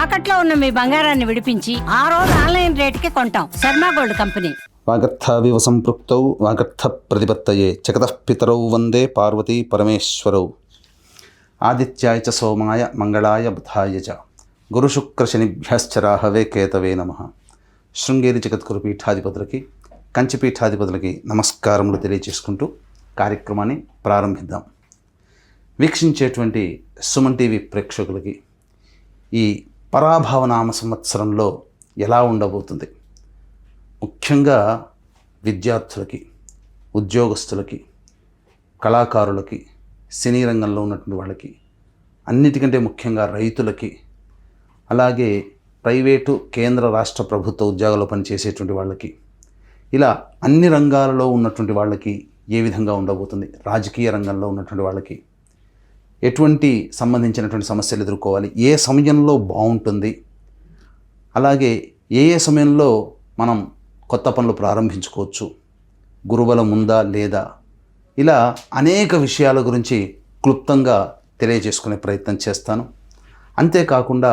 తాకట్లో ఉన్న మీ బంగారాన్ని విడిపించి ఆ రోజు ఆన్లైన్ రేటుకి కొంటాం. Sharma gold company. వాగర్థావివ సంపృక్తౌ వాగర్థ ప్రతిపత్తయే జగతః పితరౌ వందే పార్వతీ పరమేశ్వరౌ. ఆదిత్యాయ చ సోమాయ మంగళాయ బుధాయ చ గురుశుక్రశనిభ్యశ్చ రాహవే కేతవే నమః. శృంగేరి జగద్గురు పీఠాధిపతులకి, కంచి పీఠాధిపతులకి నమస్కారములు తెలియజేసుకుంటూ కార్యక్రమాన్ని ప్రారంభిద్దాం. వీక్షించేటువంటి సుమన్ టీవీ ప్రేక్షకులకి ఈ పరాభవనామ సంవత్సరంలో ఎలా ఉండబోతుంది, ముఖ్యంగా విద్యార్థులకి, ఉద్యోగస్తులకి, కళాకారులకి, సినీ రంగంలో ఉన్నటువంటి వాళ్ళకి, అన్నిటికంటే ముఖ్యంగా రైతులకి, అలాగే ప్రైవేటు కేంద్ర రాష్ట్ర ప్రభుత్వ ఉద్యోగాల్లో పనిచేసేటువంటి వాళ్ళకి, ఇలా అన్ని రంగాలలో ఉన్నటువంటి వాళ్ళకి ఏ విధంగా ఉండబోతుంది, రాజకీయ రంగంలో ఉన్నటువంటి వాళ్ళకి ఎటువంటి సంబంధించినటువంటి సమస్యలు ఎదుర్కోవాలి, ఏ సమయంలో బాగుంటుంది, అలాగే ఏ సమయంలో మనం కొత్త పనులు ప్రారంభించుకోవచ్చు, గురుబలం ఉందా లేదా, ఇలా అనేక విషయాల గురించి క్లుప్తంగా తెలియజేసుకునే ప్రయత్నం చేస్తాను. అంతేకాకుండా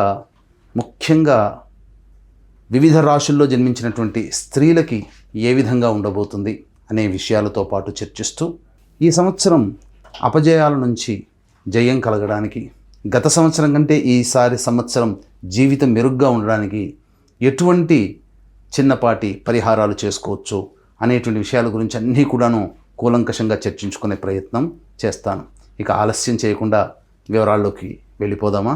ముఖ్యంగా వివిధ రాశుల్లో జన్మించినటువంటి స్త్రీలకి ఏ విధంగా ఉండబోతుంది అనే విషయాలతో పాటు చర్చిస్తూ, ఈ సంవత్సరం అపజయాల నుంచి జయం కలగడానికి, గత సంవత్సరం కంటే ఈసారి సంవత్సరం జీవితం మెరుగ్గా ఉండడానికి ఎటువంటి చిన్నపాటి పరిహారాలు చేసుకోవచ్చు అనేటువంటి విషయాల గురించి అన్నీ కూడాను కూలంకషంగా చర్చించుకునే ప్రయత్నం చేస్తాను. ఇక ఆలస్యం చేయకుండా వివరాల్లోకి వెళ్ళిపోదామా.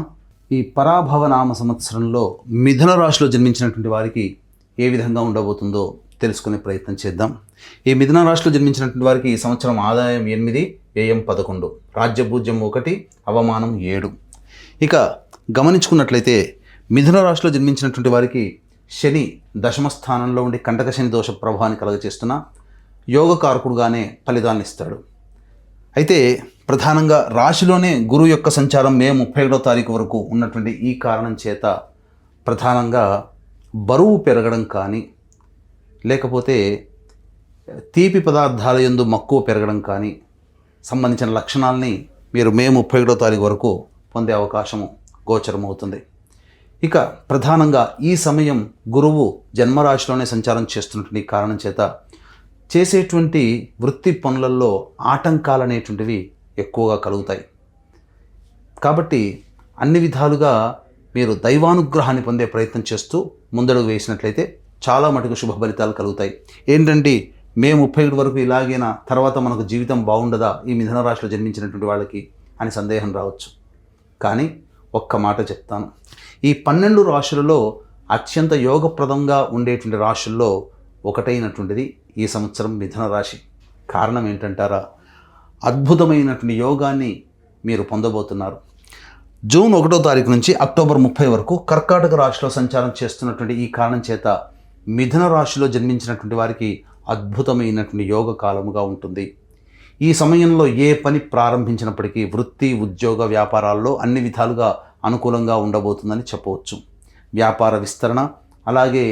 ఈ పరాభవనామ సంవత్సరంలో మిథున రాశిలో జన్మించినటువంటి వారికి ఏ విధంగా ఉండబోతుందో తెలుసుకునే ప్రయత్నం చేద్దాం. ఈ మిథున రాశిలో జన్మించినటువంటి వారికి ఈ సంవత్సరం ఆదాయం 8, వ్యయం 11, రాజ్యభూజ్యం 1, అవమానం 7. ఇక గమనించుకున్నట్లయితే మిథున రాశిలో జన్మించినటువంటి వారికి శని దశమ స్థానంలో ఉండి కంటక శని దోష ప్రభావాన్ని కలగచేస్తున్న యోగకారకుడుగానే ఫలితాలను ఇస్తాడు. అయితే ప్రధానంగా రాశిలోనే గురువు యొక్క సంచారం మే 31వ తారీఖు వరకు ఉన్నటువంటి ఈ కారణం చేత ప్రధానంగా బరువు పెరగడం కానీ, లేకపోతే తీపి పదార్థాల యందు మక్కువ పెరగడం కానీ సంబంధించిన లక్షణాలని మీరు మే 31వ తారీఖు వరకు పొందే అవకాశము గోచరమవుతుంది. ఇక ప్రధానంగా ఈ సమయం గురువు జన్మరాశిలోనే సంచారం చేస్తున్నటువంటి కారణం చేత చేసేటువంటి వృత్తి పనులలో ఆటంకాలు అనేటువంటివి ఎక్కువగా కలుగుతాయి. కాబట్టి అన్ని విధాలుగా మీరు దైవానుగ్రహాన్ని పొందే ప్రయత్నం చేస్తూ ముందడుగు వేసినట్లయితే చాలా మటుకు శుభ ఫలితాలు కలుగుతాయి. ఏంటంటే మే 31 వరకు ఇలాగైనా తర్వాత మనకు జీవితం బాగుండదా ఈ మిథున రాశిలో జన్మించినటువంటి వాళ్ళకి అని సందేహం రావచ్చు. కానీ ఒక్క మాట చెప్తాను, ఈ 12 రాశులలో అత్యంత యోగప్రదంగా ఉండేటువంటి రాశుల్లో ఒకటైనటువంటిది ఈ సంవత్సరం మిథున రాశి. కారణం ఏంటంటారా, అద్భుతమైనటువంటి యోగాన్ని మీరు పొందబోతున్నారు. జూన్ 1వ తారీఖు నుంచి అక్టోబర్ 30 వరకు కర్కాటక రాశిలో సంచారం చేస్తున్నటువంటి ఈ కారణం చేత మిథున రాశిలో జన్మించినటువంటి వారికి అద్భుతమైనటువంటి యోగ కాలముగా ఉంటుంది. ఈ సమయంలో ఏ పని ప్రారంభించినప్పటికీ వృత్తి, ఉద్యోగ, వ్యాపారాల్లో అన్ని విధాలుగా అనుకూలంగా ఉండబోతుందని చెప్పవచ్చు. వ్యాపార విస్తరణ, అలాగే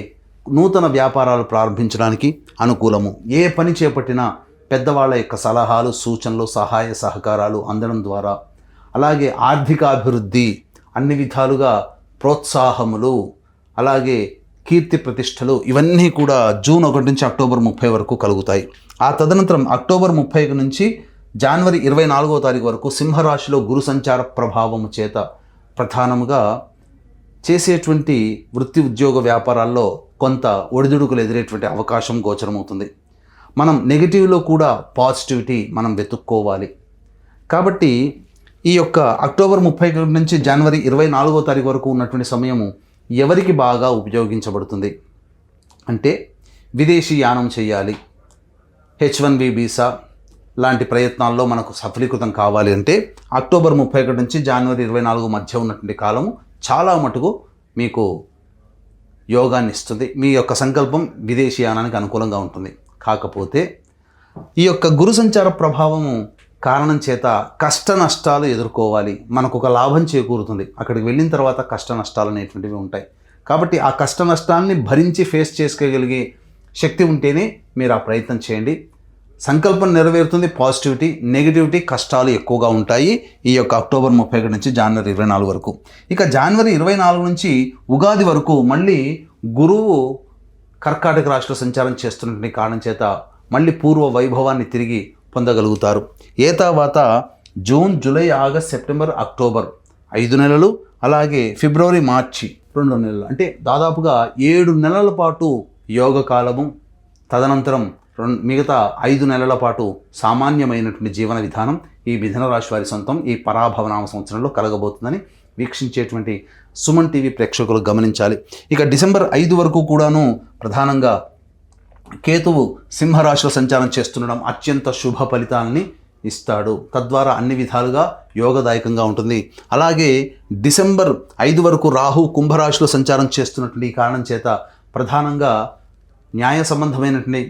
నూతన వ్యాపారాలు ప్రారంభించడానికి అనుకూలము. ఏ పని చేపట్టినా పెద్దవాళ్ళ యొక్క సలహాలు, సూచనలు, సహాయ సహకారాలు అందడం ద్వారా, అలాగే ఆర్థికాభివృద్ధి, అన్ని విధాలుగా ప్రోత్సాహములు, అలాగే కీర్తి ప్రతిష్టలు, ఇవన్నీ కూడా జూన్ 1 నుంచి అక్టోబర్ 30 వరకు కలుగుతాయి. ఆ తదనంతరం అక్టోబర్ 30 నుంచి జనవరి 24వ తారీఖు వరకు సింహరాశిలో గురు సంచార ప్రభావము చేత ప్రధానముగా చేసేటువంటి వృత్తి, ఉద్యోగ, వ్యాపారాల్లో కొంత ఒడిదుడుకులు ఎదురేటువంటి అవకాశం గోచరమవుతుంది. మనం నెగిటివ్లో కూడా పాజిటివిటీ మనం వెతుక్కోవాలి. కాబట్టి ఈ యొక్క అక్టోబర్ 30 నుంచి జనవరి 24వ తారీఖు వరకు ఉన్నటువంటి సమయము ఎవరికి బాగా ఉపయోగించబడుతుంది అంటే, విదేశీ యానం చేయాలి, H1B వీసా లాంటి ప్రయత్నాల్లో మనకు సఫలీకృతం కావాలి అంటే అక్టోబర్ 31 నుంచి జనవరి 24 మధ్య ఉన్నటువంటి కాలము చాలా మటుకు మీకు యోగాన్ని ఇస్తుంది. మీ యొక్క సంకల్పం విదేశీ యానానికి అనుకూలంగా ఉంటుంది. కాకపోతే ఈ యొక్క గురు సంచార ప్రభావము కారణం చేత కష్ట నష్టాలు ఎదుర్కోవాలి. మనకు ఒక లాభం చేకూరుతుంది, అక్కడికి వెళ్ళిన తర్వాత కష్ట నష్టాలు అనేటువంటివి ఉంటాయి. కాబట్టి ఆ కష్ట నష్టాలని భరించి ఫేస్ చేసుకోగలిగే శక్తి ఉంటేనే మీరు ఆ ప్రయత్నం చేయండి. సంకల్పం నెరవేరుతుంది, పాజిటివిటీ, నెగిటివిటీ, కష్టాలు ఎక్కువగా ఉంటాయి ఈ యొక్క అక్టోబర్ 31 నుంచి జనవరి 24 వరకు. ఇక జనవరి 24 నుంచి ఉగాది వరకు మళ్ళీ గురువు కర్కాటక రాశిలో సంచారం చేస్తున్నటువంటి కారణం చేత మళ్ళీ పూర్వ వైభవాన్ని తిరిగి పొందగలుగుతారు. ఏ తర్వాత June, July, August, September, October 5 నెలలు, అలాగే ఫిబ్రవరి, మార్చి 2 నెలలు, అంటే దాదాపుగా 7 నెలల పాటు యోగ కాలము, తదనంతరం మిగతా 5 నెలల పాటు సామాన్యమైనటువంటి జీవన విధానం ఈ మిథున రాశి వారి సొంతం ఈ పరాభవనామ సంవత్సరంలో కలగబోతుందని వీక్షించేటువంటి సుమన్ టీవీ ప్రేక్షకులు గమనించాలి. ఇక డిసెంబర్ 5 వరకు కూడాను ప్రధానంగా కేతువు సింహరాశిలో సంచారం చేస్తుండడం అత్యంత శుభ ఫలితాలని ఇస్తాడు. తద్వారా అన్ని విధాలుగా యోగదాయకంగా ఉంటుంది. అలాగే డిసెంబర్ 5 వరకు రాహు కుంభరాశిలో సంచారం చేస్తున్నటువంటి ఈ కారణం చేత ప్రధానంగా న్యాయ సంబంధమైనటువంటి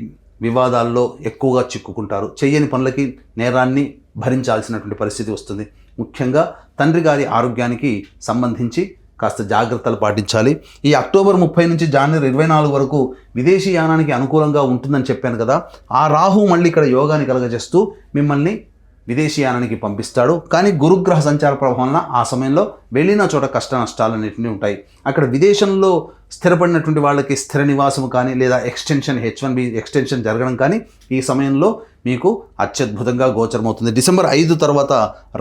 వివాదాల్లో ఎక్కువగా చిక్కుకుంటారు. చెయ్యని పనులకి నేరాన్ని భరించాల్సినటువంటి పరిస్థితి వస్తుంది. ముఖ్యంగా తండ్రి గారి ఆరోగ్యానికి సంబంధించి కాస్త జాగ్రత్తలు పాటించాలి. ఈ అక్టోబర్ 30 నుంచి జనవరి 24 వరకు విదేశీ యానానికి అనుకూలంగా ఉంటుందని చెప్పాను కదా. ఆ రాహు మళ్ళీ ఇక్కడ యోగాన్ని కలగజేస్తూ మిమ్మల్ని విదేశీ యానానికి పంపిస్తాడు. కానీ గురుగ్రహ సంచార ప్రభావం వలన ఆ సమయంలో వెళ్ళిన చోట కష్ట నష్టాలన్నింటినీ ఉంటాయి. అక్కడ విదేశంలో స్థిరపడినటువంటి వాళ్ళకి స్థిర నివాసము కానీ లేదా ఎక్స్టెన్షన్ H1B ఎక్స్టెన్షన్ జరగడం కానీ ఈ సమయంలో మీకు అత్యద్భుతంగా గోచరమవుతుంది. డిసెంబర్ 5 తర్వాత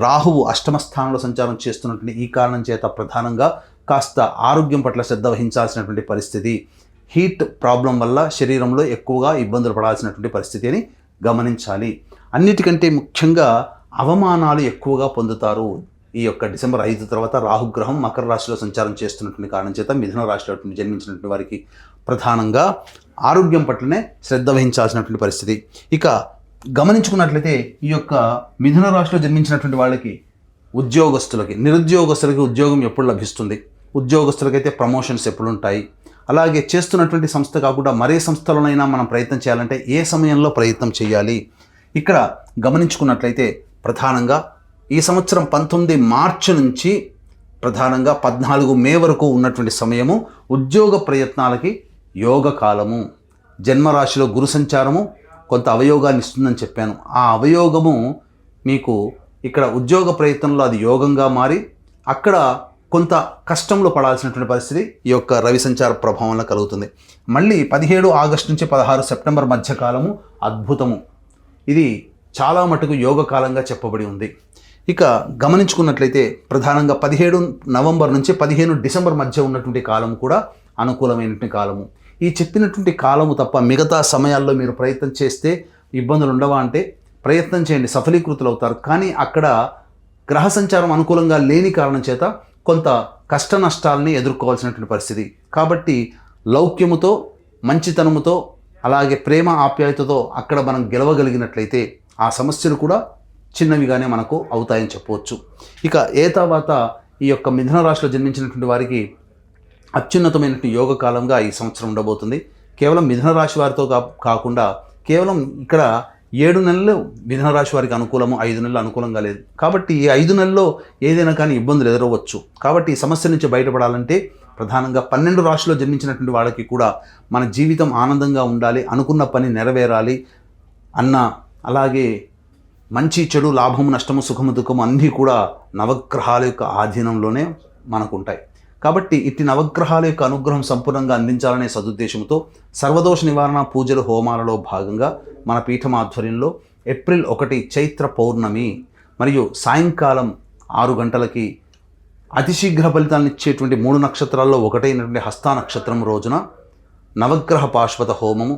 రాహువు అష్టమ స్థానంలో సంచారం చేస్తున్నటువంటి ఈ కారణం చేత ప్రధానంగా కాస్త ఆరోగ్యం పట్ల శ్రద్ధ వహించాల్సినటువంటి పరిస్థితి, హీట్ ప్రాబ్లం వల్ల శరీరంలో ఎక్కువగా ఇబ్బందులు పడాల్సినటువంటి పరిస్థితి అని గమనించాలి. అన్నిటికంటే ముఖ్యంగా అవమానాలు ఎక్కువగా పొందుతారు. ఈ యొక్క డిసెంబర్ 5 తర్వాత రాహుగ్రహం మకర రాశిలో సంచారం చేస్తున్నటువంటి కారణం చేత మిథున రాశిలో జన్మించినటువంటి వారికి ప్రధానంగా ఆరోగ్యం పట్లనే శ్రద్ధ వహించాల్సినటువంటి పరిస్థితి. ఇక గమనించుకున్నట్లయితే ఈ యొక్క మిథున రాశిలో జన్మించినటువంటి వాళ్ళకి ఉద్యోగస్తులకి, నిరుద్యోగస్తులకి ఉద్యోగం ఎప్పుడు లభిస్తుంది, ఉద్యోగస్తులకైతే ప్రమోషన్స్ ఎప్పుడు ఉంటాయి, అలాగే చేస్తున్నటువంటి సంస్థ కాకుండా మరే సంస్థలోనైనా మనం ప్రయత్నం చేయాలంటే ఏ సమయంలో ప్రయత్నం చేయాలి. ఇక్కడ గమనించుకున్నట్లయితే ప్రధానంగా ఈ సంవత్సరం 19 మార్చి నుంచి ప్రధానంగా 14 మే వరకు ఉన్నటువంటి సమయము ఉద్యోగ ప్రయత్నాలకి యోగ కాలము. జన్మరాశిలో గురు సంచారము కొంత అవయోగాన్ని ఇస్తుందని చెప్పాను. ఆ అవయోగము మీకు ఇక్కడ ఉద్యోగ ప్రయత్నంలో అది యోగంగా మారి అక్కడ కొంత కష్టంలో పడాల్సినటువంటి పరిస్థితి ఈ యొక్క రవి సంచార ప్రభావంలో కలుగుతుంది. మళ్ళీ 17 ఆగస్టు నుంచి 16 సెప్టెంబర్ మధ్యకాలము అద్భుతము. ఇది చాలా మటుకు యోగ కాలంగా చెప్పబడి ఉంది. ఇక గమనించుకున్నట్లయితే ప్రధానంగా 17 నవంబర్ నుంచి 15 డిసెంబర్ మధ్య ఉన్నటువంటి కాలం కూడా అనుకూలమైనటువంటి కాలము. ఈ చెప్పినటువంటి కాలము తప్ప మిగతా సమయాల్లో మీరు ప్రయత్నం చేస్తే ఇబ్బందులు ఉండవా అంటే ప్రయత్నం చేయండి, సఫలీకృతులు అవుతారు. కానీ అక్కడ గ్రహ సంచారం అనుకూలంగా లేని కారణం చేత కొంత కష్ట నష్టాలని ఎదుర్కోవాల్సినటువంటి పరిస్థితి. కాబట్టి లౌక్యముతో, మంచితనముతో, అలాగే ప్రేమ ఆప్యాయతతో అక్కడ మనం గెలవగలిగినట్లయితే ఆ సమస్యలు కూడా చిన్నవిగానే మనకు అవుతాయని చెప్పవచ్చు. ఇక ఏ తర్వాత ఈ యొక్క మిథున రాశిలో జన్మించినటువంటి వారికి అత్యున్నతమైనటువంటి యోగ కాలంగా ఈ సంవత్సరం ఉండబోతుంది. కేవలం మిథున రాశి వారితో కాకుండా కేవలం ఇక్కడ 7 నెలలు మిథున రాశి వారికి అనుకూలము, 5 నెలలు అనుకూలంగా లేదు. కాబట్టి ఈ 5 నెలల్లో ఏదైనా కానీ ఇబ్బందులు ఎదురవచ్చు. కాబట్టి ఈ సమస్య నుంచి బయటపడాలంటే ప్రధానంగా 12 రాశిలో జన్మించినటువంటి వాళ్ళకి కూడా మన జీవితం ఆనందంగా ఉండాలి, అనుకున్న పని నెరవేరాలి అన్న, అలాగే మంచి చెడు, లాభము నష్టము, సుఖము దుఃఖము అన్నీ కూడా నవగ్రహాల యొక్క ఆధీనంలోనే మనకు ఉంటాయి. కాబట్టి ఇట్టి నవగ్రహాల యొక్క అనుగ్రహం సంపూర్ణంగా అందించాలనే సదుద్దేశంతో సర్వదోష నివారణ పూజలు, హోమాలలో భాగంగా మన పీఠం ఆధ్వర్యంలో ఏప్రిల్ 1 చైత్ర పౌర్ణమి మరియు సాయంకాలం 6 గంటలకి అతి శీఘ్ర ఫలితాలను ఇచ్చేటువంటి 3 నక్షత్రాల్లో ఒకటైనటువంటి హస్త నక్షత్రం రోజున నవగ్రహ పాశ్వత హోమము,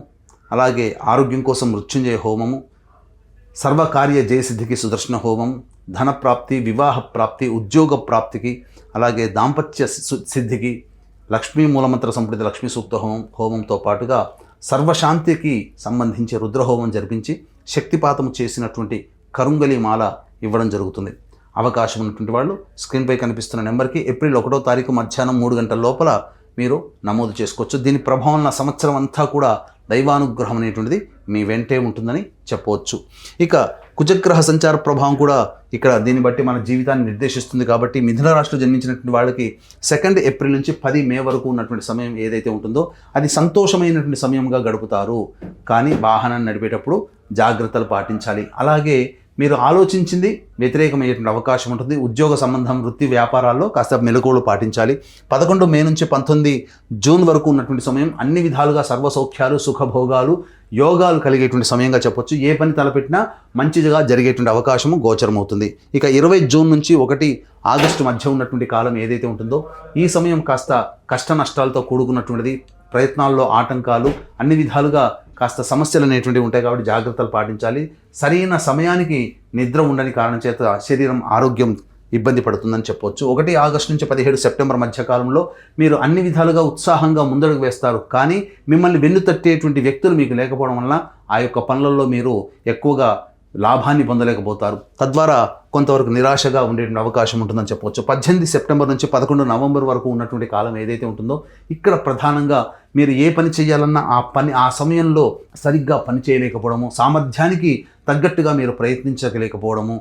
అలాగే ఆరోగ్యం కోసం మృత్యుంజయ హోమము, సర్వకార్య జయసిద్ధికి సుదర్శన హోమం, ధనప్రాప్తి, వివాహ ప్రాప్తి, ఉద్యోగ ప్రాప్తికి, అలాగే దాంపత్య సిద్ధికి లక్ష్మీ మూలమంత్ర సంపుటిత లక్ష్మీ సూక్త హోమంతో పాటుగా సర్వశాంతికి సంబంధించి రుద్రహోమం జరిపించి శక్తిపాతము చేసినటువంటి కరుంగలి మాల ఇవ్వడం జరుగుతుంది. అవకాశం ఉన్నటువంటి వాళ్ళు స్క్రీన్పై కనిపిస్తున్న నెంబర్కి ఏప్రిల్ 1వ తారీఖు మధ్యాహ్నం 3 గంటల లోపల మీరు నమోదు చేసుకోవచ్చు. దీని ప్రభావం నా సంవత్సరం అంతా కూడా దైవానుగ్రహం అనేటువంటిది మీ వెంటే ఉంటుందని చెప్పవచ్చు. ఇక కుజగ్రహ సంచార ప్రభావం కూడా ఇక్కడ దీన్ని బట్టి మన జీవితాన్ని నిర్దేశిస్తుంది. కాబట్టి మిథున రాశిలో జన్మించినటువంటి వాళ్ళకి 2 ఏప్రిల్ నుంచి 10 మే వరకు ఉన్నటువంటి సమయం ఏదైతే ఉంటుందో అది సంతోషమైనటువంటి సమయంగా గడుపుతారు. కానీ వాహనాన్ని నడిపేటప్పుడు జాగ్రత్తలు పాటించాలి. అలాగే మీరు ఆలోచించింది వ్యతిరేకమయ్యేటువంటి అవకాశం ఉంటుంది. ఉద్యోగ సంబంధం, వృత్తి వ్యాపారాల్లో కాస్త మెలకువలు పాటించాలి. 11 మే నుంచి 19 జూన్ వరకు ఉన్నటువంటి సమయం అన్ని విధాలుగా సర్వసౌఖ్యాలు, సుఖభోగాలు, యోగాలు కలిగేటువంటి సమయంగా చెప్పొచ్చు. ఏ పని తలపెట్టినా మంచిగా జరిగేటువంటి అవకాశము గోచరమవుతుంది. ఇక 20 జూన్ నుంచి 1 ఆగస్టు మధ్య ఉన్నటువంటి కాలం ఏదైతే ఉంటుందో ఈ సమయం కాస్త కష్ట నష్టాలతో కూడుకున్నటువంటిది. ప్రయత్నాల్లో ఆటంకాలు, అన్ని విధాలుగా కాస్త సమస్యలు అనేటువంటివి ఉంటాయి కాబట్టి జాగ్రత్తలు పాటించాలి. సరైన సమయానికి నిద్ర ఉండని కారణం చేత శరీరం ఆరోగ్యం ఇబ్బంది పడుతుందని చెప్పవచ్చు. 1 ఆగస్టు నుంచి 17 సెప్టెంబర్ మధ్యకాలంలో మీరు అన్ని విధాలుగా ఉత్సాహంగా ముందడుగు వేస్తారు. కానీ మిమ్మల్ని వెన్ను తట్టేటువంటి వ్యక్తులు మీకు లేకపోవడం వల్ల ఆ యొక్క పనులలో మీరు ఎక్కువగా లాభాన్ని పొందలేకపోతారు. తద్వారా కొంతవరకు నిరాశగా ఉండేటువంటి అవకాశం ఉంటుందని చెప్పవచ్చు. 18 సెప్టెంబర్ నుంచి 11 నవంబర్ వరకు ఉన్నటువంటి కాలం ఏదైతే ఉంటుందో ఇక్కడ ప్రధానంగా మీరు ఏ పని చేయాలన్నా ఆ సమయంలో సరిగ్గా పని చేయలేకపోవడము, సామర్థ్యానికి తగ్గట్టుగా మీరు ప్రయత్నించలేకపోవడము,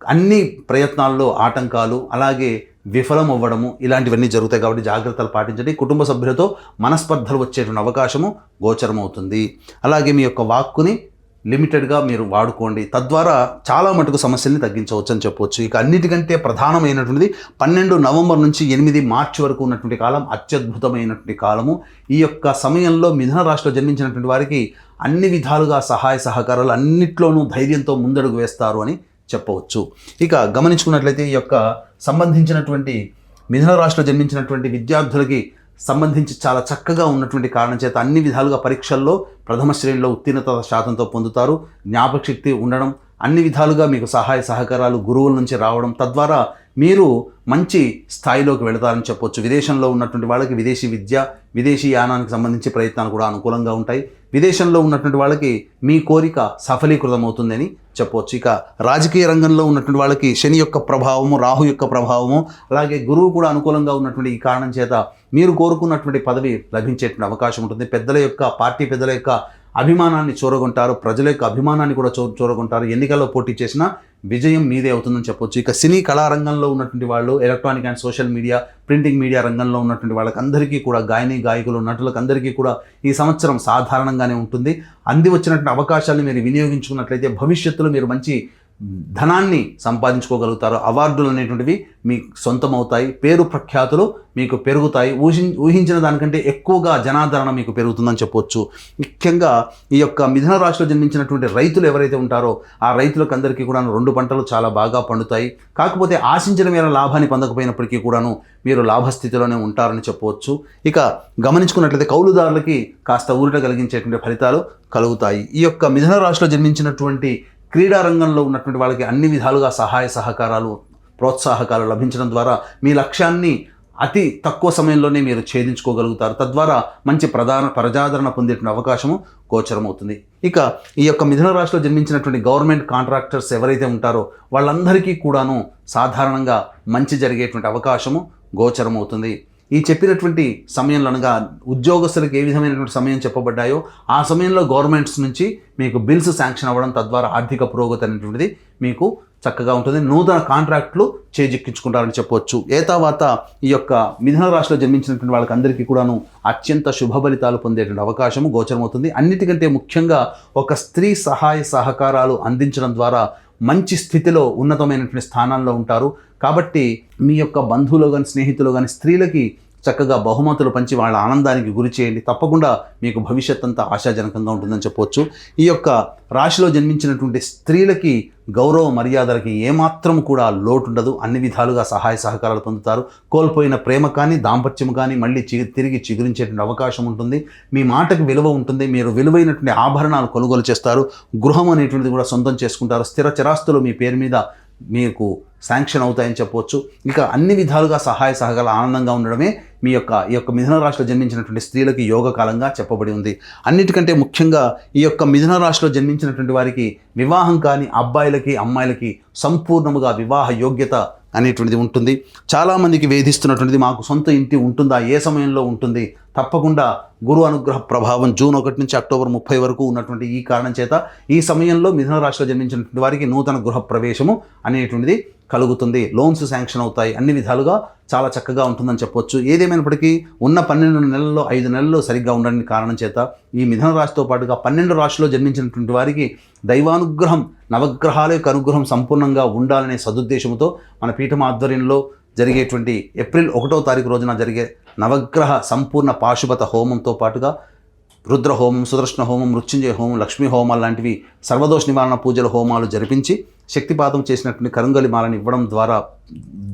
అన్ని ప్రయత్నాల్లో ఆటంకాలు, అలాగే విఫలం అవ్వడము, ఇలాంటివన్నీ జరుగుతాయి కాబట్టి జాగ్రత్తలు పాటించండి. కుటుంబ సభ్యులతో మనస్పర్ధలు వచ్చేటువంటి అవకాశము గోచరమవుతుంది. అలాగే మీ యొక్క వాక్కుని లిమిటెడ్గా మీరు వాడుకోండి. తద్వారా చాలా మటుకు సమస్యల్ని తగ్గించవచ్చు అని చెప్పవచ్చు. ఇక అన్నిటికంటే ప్రధానమైనటువంటిది 12 నవంబర్ నుంచి 8 మార్చి వరకు ఉన్నటువంటి కాలం అత్యద్భుతమైనటువంటి కాలము. ఈ యొక్క సమయంలో మిథున రాశిలో జన్మించినటువంటి వారికి అన్ని విధాలుగా సహాయ సహకారాలు అన్నిట్లోనూ ధైర్యంతో ముందడుగు వేస్తారు అని చెప్పవచ్చు. ఇక గమనించుకున్నట్లయితే ఈ యొక్క సంబంధించినటువంటి మిథున రాశిలో జన్మించినటువంటి విద్యార్థులకి సంబంధించి చాలా చక్కగా ఉన్నటువంటి కారణం చేత అన్ని విధాలుగా పరీక్షల్లో ప్రథమ శ్రేణిలో ఉత్తీర్ణత శాతంతో పొందుతారు. జ్ఞాపకశక్తి ఉండడం, అన్ని విధాలుగా మీకు సహాయ సహకారాలు గురువుల నుంచి రావడం, తద్వారా మీరు మంచి స్థాయిలోకి వెళతారని చెప్పొచ్చు. విదేశంలో ఉన్నటువంటి వాళ్ళకి విదేశీ విద్య, విదేశీ యానానికి సంబంధించి ప్రయత్నాలు కూడా అనుకూలంగా ఉంటాయి. విదేశంలో ఉన్నటువంటి వాళ్ళకి మీ కోరిక సఫలీకృతం అవుతుందని చెప్పవచ్చు. ఇక రాజకీయ రంగంలో ఉన్నటువంటి వాళ్ళకి శని యొక్క ప్రభావము, రాహు యొక్క ప్రభావము, అలాగే గురువు కూడా అనుకూలంగా ఉన్నటువంటి ఈ కారణం చేత మీరు కోరుకున్నటువంటి పదవి లభించేటువంటి అవకాశం ఉంటుంది. పార్టీ పెద్దల యొక్క అభిమానాన్ని చూరగొంటారు, ప్రజల యొక్క అభిమానాన్ని కూడా చూరగొంటారు. ఎన్నికల్లో పోటీ చేసినా విజయం మీదే అవుతుందని చెప్పొచ్చు. ఇక సినీ కళారంగంలో ఉన్నటువంటి వాళ్ళు, electronic and social media, printing media రంగంలో ఉన్నటువంటి వాళ్ళకందరికీ కూడా, గాయకులు, నటులకు అందరికీ కూడా ఈ సంవత్సరం సాధారణంగానే ఉంటుంది. అంది వచ్చినటువంటి అవకాశాలను మీరు వినియోగించుకున్నట్లయితే భవిష్యత్తులో మీరు మంచి ధనాన్ని సంపాదించుకోగలుగుతారు. అవార్డులు అనేటువంటివి మీకు సొంతం అవుతాయి. పేరు ప్రఖ్యాతులు మీకు పెరుగుతాయి. ఊహించిన దానికంటే ఎక్కువగా జనాదరణ మీకు పెరుగుతుందని చెప్పొచ్చు. ముఖ్యంగా ఈ యొక్క మిథున రాశిలో జన్మించినటువంటి రైతులు ఎవరైతే ఉంటారో ఆ రైతులకు అందరికీ కూడా 2 పంటలు చాలా బాగా పండుతాయి. కాకపోతే ఆశించిన మేర లాభాన్ని పొందకపోయినప్పటికీ కూడాను మీరు లాభస్థితిలోనే ఉంటారని చెప్పవచ్చు. ఇక గమనించుకున్నట్లయితే కౌలుదారులకి కాస్త ఊరట కలిగించేటువంటి ఫలితాలు కలుగుతాయి. ఈ యొక్క మిథున రాశిలో జన్మించినటువంటి క్రీడా రంగంలో ఉన్నటువంటి వాళ్ళకి అన్ని విధాలుగా సహాయ సహకారాలు, ప్రోత్సాహకాలు లభించడం ద్వారా మీ లక్ష్యాన్ని అతి తక్కువ సమయంలోనే మీరు ఛేదించుకోగలుగుతారు. తద్వారా మంచి ప్రజాదరణ పొందేటువంటి అవకాశము గోచరమవుతుంది. ఇక ఈ యొక్క మిథున రాశిలో జన్మించినటువంటి గవర్నమెంట్ కాంట్రాక్టర్స్ ఎవరైతే ఉంటారో వాళ్ళందరికీ కూడాను సాధారణంగా మంచి జరిగేటువంటి అవకాశము గోచరమవుతుంది. ఈ చెప్పినటువంటి సమయంలో అనగా ఉద్యోగస్తులకు ఏ విధమైనటువంటి సమయం చెప్పబడ్డాయో ఆ సమయంలో గవర్నమెంట్స్ నుంచి మీకు బిల్స్ శాంక్షన్ అవ్వడం, తద్వారా ఆర్థిక పురోగతి అనేటువంటిది మీకు చక్కగా ఉంటుంది. నూతన కాంట్రాక్టులు చేజిక్కించుకుంటారని చెప్పవచ్చు. తర్వాత ఈ యొక్క మిథున రాశిలో జన్మించినటువంటి వాళ్ళకందరికీ కూడాను అత్యంత శుభ ఫలితాలు పొందేటువంటి అవకాశము గోచరమవుతుంది. అన్నిటికంటే ముఖ్యంగా ఒక స్త్రీ సహాయ సహకారాలు అందించడం ద్వారా మంచి స్థితిలో ఉన్నతమైనటువంటి స్థానాల్లో ఉంటారు. కాబట్టి మీ యొక్క బంధువులు కానీ, స్నేహితులు కానీ స్త్రీలకి చక్కగా బహుమతులు పంచి వాళ్ళ ఆనందానికి గురి చేయండి. తప్పకుండా మీకు భవిష్యత్ అంతా ఆశాజనకంగా ఉంటుందని చెప్పవచ్చు. ఈ యొక్క రాశిలో జన్మించినటువంటి స్త్రీలకి గౌరవ మర్యాదలకి ఏమాత్రం కూడా లోటు ఉండదు. అన్ని విధాలుగా సహాయ సహకారాలు పొందుతారు. కోల్పోయిన ప్రేమ కానీ, దాంపత్యం కానీ మళ్ళీ తిరిగి చిగురించేటువంటి అవకాశం ఉంటుంది. మీ మాటకు విలువ ఉంటుంది. మీరు విలువైనటువంటి ఆభరణాలు కొనుగోలు చేస్తారు. గృహం అనేటువంటిది కూడా సొంతం చేసుకుంటారు. స్థిర చిరాస్తులు మీ పేరు మీద మీకు శాంక్షన్ అవుతాయని చెప్పవచ్చు. ఇక అన్ని విధాలుగా సహాయ సహకారాలు ఆనందంగా ఉండడమే ఈ యొక్క మిథున రాశిలో జన్మించినటువంటి స్త్రీలకి యోగ కాలంగా చెప్పబడి ఉంది. అన్నిటికంటే ముఖ్యంగా ఈ యొక్క మిథున రాశిలో జన్మించినటువంటి వారికి వివాహం కానీ అబ్బాయిలకి అమ్మాయిలకి సంపూర్ణముగా వివాహ యోగ్యత అనేటువంటిది ఉంటుంది. చాలామందికి వేధిస్తున్నటువంటిది మాకు సొంత ఇంటి ఉంటుందా, ఏ సమయంలో ఉంటుంది? తప్పకుండా గురు అనుగ్రహ ప్రభావం జూన్ 1 నుంచి అక్టోబర్ 30 వరకు ఉన్నటువంటి ఈ కారణం చేత ఈ సమయంలో మిథున రాశిలో జన్మించినటువంటి వారికి నూతన గృహ ప్రవేశము అనేటువంటిది కలుగుతుంది, లోన్స్ శాంక్షన్ అవుతాయి, అన్ని విధాలుగా చాలా చక్కగా ఉంటుందని చెప్పొచ్చు. ఏదేమైనప్పటికీ ఉన్న 12 నెలల్లో 5 నెలలు సరిగ్గా ఉండడానికి కారణం చేత ఈ మిథున రాశితో పాటుగా 12 రాశిలో జన్మించినటువంటి వారికి దైవానుగ్రహం, నవగ్రహాల యొక్క అనుగ్రహం సంపూర్ణంగా ఉండాలనే సదుద్దేశంతో మన పీఠం ఆధ్వర్యంలో జరిగేటువంటి ఏప్రిల్ 1వ తారీఖు రోజున జరిగే నవగ్రహ సంపూర్ణ పాశుపత హోమంతో పాటుగా రుద్ర హోమం, సుదర్శన హోమం, మృత్యుంజయ హోమం, లక్ష్మీ హోమాలు లాంటివి సర్వదోష నివారణ పూజల హోమాలు జరిపించి శక్తిపాతం చేసినటువంటి కరుంగలి మాలని ఇవ్వడం ద్వారా,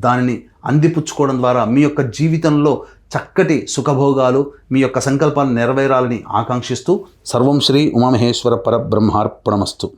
దానిని అందిపుచ్చుకోవడం ద్వారా మీ యొక్క జీవితంలో చక్కటి సుఖభోగాలు, మీ యొక్క సంకల్పాలు నెరవేరాలని ఆకాంక్షిస్తూ సర్వం శ్రీ ఉమామహేశ్వర పరబ్రహ్మార్పణమస్తు.